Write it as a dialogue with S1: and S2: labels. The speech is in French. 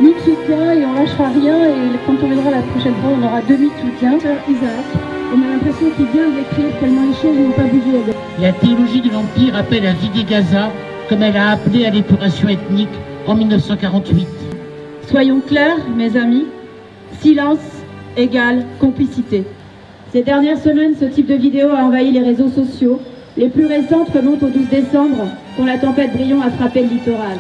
S1: Nous te soutient et on lâchera rien, et quand on viendra la prochaine fois, on aura 2000 soutiens. Isaac, on a l'impression qu'il vient d'écrire tellement les choses n'ont pas bougé.
S2: La théologie de l'Empire appelle à vider Gaza, comme elle a appelé à l'épuration ethnique en 1948.
S1: Soyons clairs, mes amis, silence égale complicité. Ces dernières semaines, ce type de vidéo a envahi les réseaux sociaux. Les plus récentes remontent au 12 décembre, quand la tempête Brion a frappé le littoral.